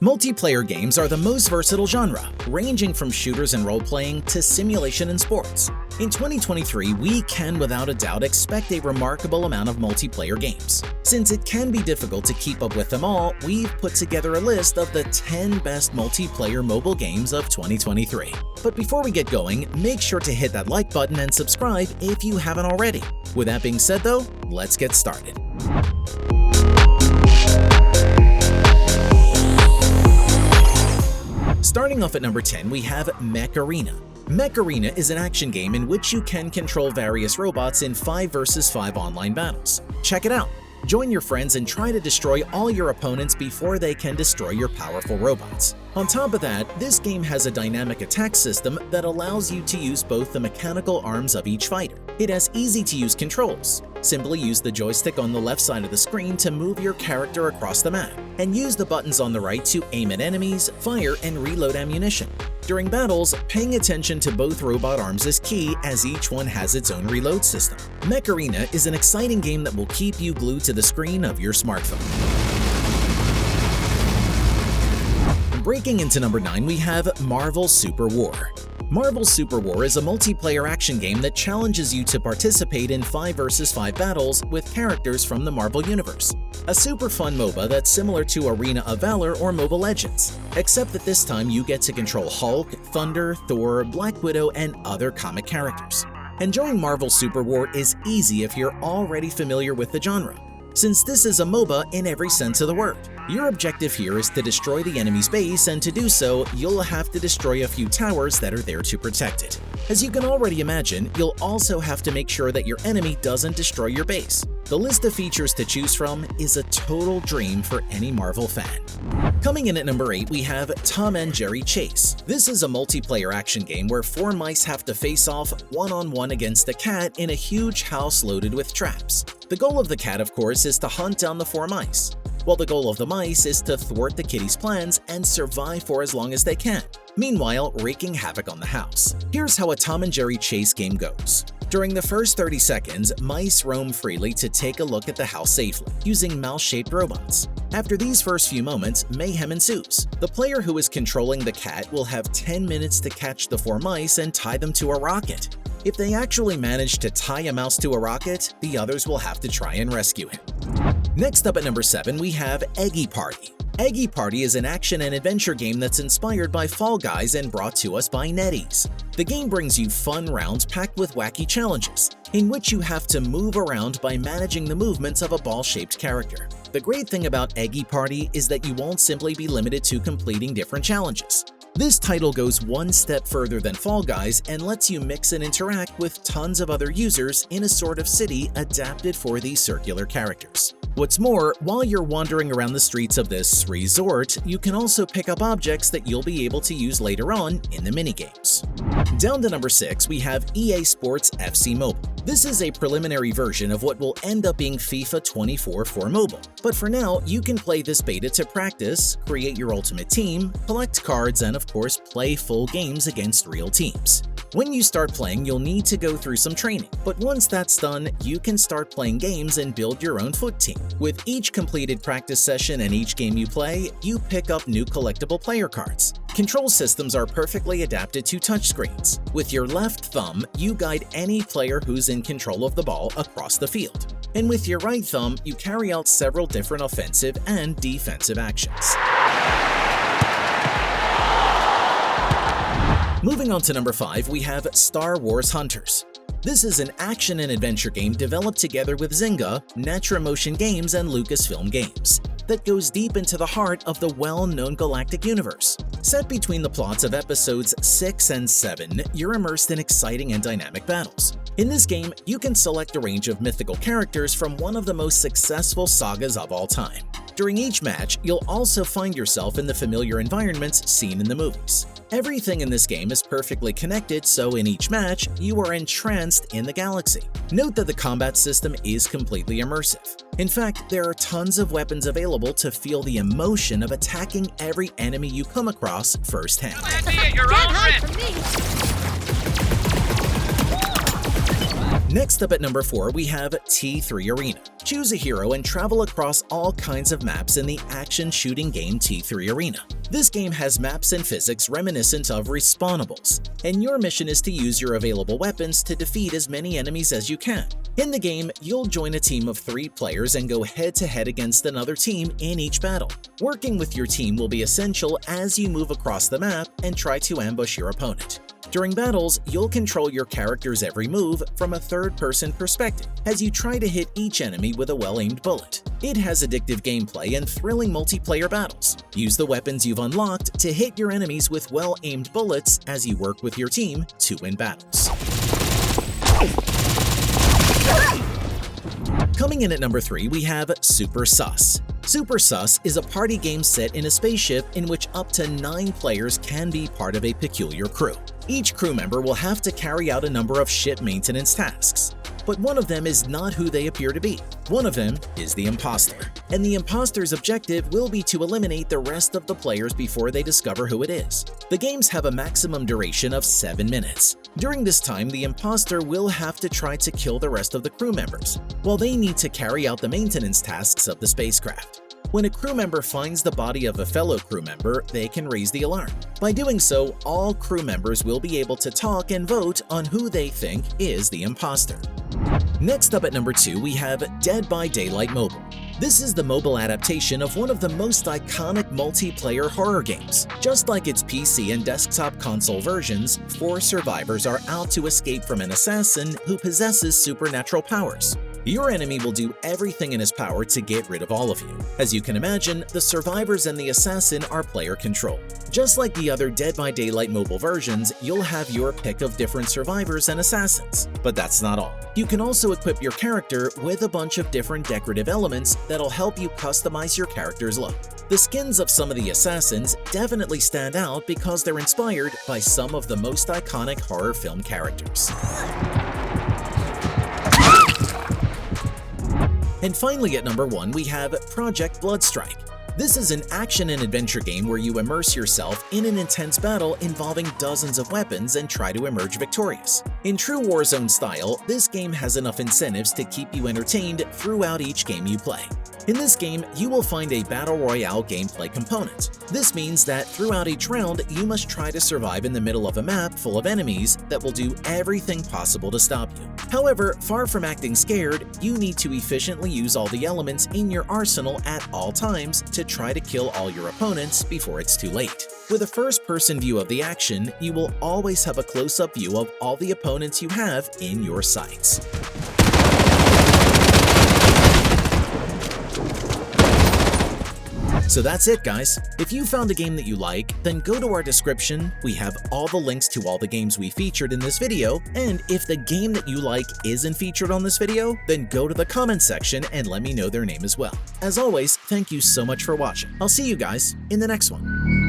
Multiplayer games are the most versatile genre, ranging from shooters and role-playing to simulation and sports. In 2023, we can without a doubt expect a remarkable amount of multiplayer games. Since it can be difficult to keep up with them all, we've put together a list of the 10 best multiplayer mobile games of 2023. But before we get going, make sure to hit that like button and subscribe if you haven't already. With that being said though, let's get started. Starting off at number 10, we have Mech Arena. Mech Arena is an action game in which you can control various robots in 5 vs 5 online battles. Check it out! Join your friends and try to destroy all your opponents before they can destroy your powerful robots. On top of that, this game has a dynamic attack system that allows you to use both the mechanical arms of each fighter. It has easy-to-use controls. Simply use the joystick on the left side of the screen to move your character across the map, and use the buttons on the right to aim at enemies, fire, and reload ammunition. During battles, paying attention to both robot arms is key as each one has its own reload system. Mech Arena is an exciting game that will keep you glued to the screen of your smartphone. Breaking into number 9, we have Marvel Super War. Marvel Super War is a multiplayer action game that challenges you to participate in 5 vs 5 battles with characters from the Marvel Universe. A super fun MOBA that's similar to Arena of Valor or Mobile Legends, except that this time you get to control Hulk, Thunder, Thor, Black Widow, and other comic characters. Enjoying Marvel Super War is easy if you're already familiar with the genre, since this is a MOBA in every sense of the word. Your objective here is to destroy the enemy's base, and to do so, you'll have to destroy a few towers that are there to protect it. As you can already imagine, you'll also have to make sure that your enemy doesn't destroy your base. The list of features to choose from is a total dream for any Marvel fan. Coming in at number 8, we have Tom and Jerry Chase. This is a multiplayer action game where 4 mice have to face off one-on-one against a cat in a huge house loaded with traps. The goal of the cat, of course, is to hunt down the 4 mice, while the goal of the mice is to thwart the kitty's plans and survive for as long as they can, meanwhile wreaking havoc on the house. Here's how a Tom and Jerry Chase game goes. During the first 30 seconds, mice roam freely to take a look at the house safely, using mouse-shaped robots. After these first few moments, mayhem ensues. The player who is controlling the cat will have 10 minutes to catch the 4 mice and tie them to a rocket. If they actually manage to tie a mouse to a rocket, the others will have to try and rescue him. Next up at number 7, we have Eggy Party. Eggy Party is an action and adventure game that's inspired by Fall Guys and brought to us by NetEase. The game brings you fun rounds packed with wacky challenges, in which you have to move around by managing the movements of a ball-shaped character. The great thing about Eggy Party is that you won't simply be limited to completing different challenges. This title goes one step further than Fall Guys and lets you mix and interact with tons of other users in a sort of city adapted for these circular characters. What's more, while you're wandering around the streets of this resort, you can also pick up objects that you'll be able to use later on in the minigames. Down to number 6, we have EA Sports FC Mobile. This is a preliminary version of what will end up being FIFA 24 for mobile. But for now, you can play this beta to practice, create your ultimate team, collect cards, and of course, play full games against real teams. When you start playing, you'll need to go through some training, but once that's done, you can start playing games and build your own FUT team. With each completed practice session and each game you play, you pick up new collectible player cards. Control systems are perfectly adapted to touchscreens. With your left thumb, you guide any player who's in control of the ball across the field. And with your right thumb, you carry out several different offensive and defensive actions. Moving on to number 5, we have Star Wars Hunters. This is an action and adventure game developed together with Zynga, NaturMotion Games, and Lucasfilm Games that goes deep into the heart of the well-known galactic universe. Set between the plots of episodes 6 and 7, you're immersed in exciting and dynamic battles. In this game, you can select a range of mythical characters from one of the most successful sagas of all time. During each match, you'll also find yourself in the familiar environments seen in the movies. Everything in this game is perfectly connected, so in each match, you are entranced in the galaxy. Note that the combat system is completely immersive. In fact, there are tons of weapons available to feel the emotion of attacking every enemy you come across firsthand. Next up at number 4, we have T3 Arena. Choose a hero and travel across all kinds of maps in the action shooting game T3 Arena. This game has maps and physics reminiscent of respawnables, and your mission is to use your available weapons to defeat as many enemies as you can. In the game, you'll join a team of 3 players and go head-to-head against another team in each battle. Working with your team will be essential as you move across the map and try to ambush your opponent. During battles, you'll control your character's every move from a third-person perspective as you try to hit each enemy with a well-aimed bullet. It has addictive gameplay and thrilling multiplayer battles. Use the weapons you've unlocked to hit your enemies with well-aimed bullets as you work with your team to win battles. Coming in at number 3, we have Super Sus. Super Sus is a party game set in a spaceship in which up to 9 players can be part of a peculiar crew. Each crew member will have to carry out a number of ship maintenance tasks, but one of them is not who they appear to be. One of them is the imposter, and the imposter's objective will be to eliminate the rest of the players before they discover who it is. The games have a maximum duration of 7 minutes. During this time, the imposter will have to try to kill the rest of the crew members, while they need to carry out the maintenance tasks of the spacecraft. When a crew member finds the body of a fellow crew member, they can raise the alarm. By doing so, all crew members will be able to talk and vote on who they think is the imposter. Next up at number 2, we have Dead by Daylight Mobile. This is the mobile adaptation of one of the most iconic multiplayer horror games. Just like its PC and desktop console versions, 4 survivors are out to escape from an assassin who possesses supernatural powers. Your enemy will do everything in his power to get rid of all of you. As you can imagine, the survivors and the assassin are player control. Just like the other Dead by Daylight mobile versions, you'll have your pick of different survivors and assassins. But that's not all. You can also equip your character with a bunch of different decorative elements that'll help you customize your character's look. The skins of some of the assassins definitely stand out because they're inspired by some of the most iconic horror film characters. And finally at number 1, we have Project Bloodstrike. This is an action and adventure game where you immerse yourself in an intense battle involving dozens of weapons and try to emerge victorious. In true Warzone style, this game has enough incentives to keep you entertained throughout each game you play. In this game, you will find a Battle Royale gameplay component. This means that throughout each round, you must try to survive in the middle of a map full of enemies that will do everything possible to stop you. However, far from acting scared, you need to efficiently use all the elements in your arsenal at all times to try to kill all your opponents before it's too late. With a first-person view of the action, you will always have a close-up view of all the opponents you have in your sights. So that's it, guys. If you found a game that you like, then go to our description. We have all the links to all the games we featured in this video, and if the game that you like isn't featured on this video, then go to the comment section and let me know their name as well. As always, thank you so much for watching. I'll see you guys in the next one.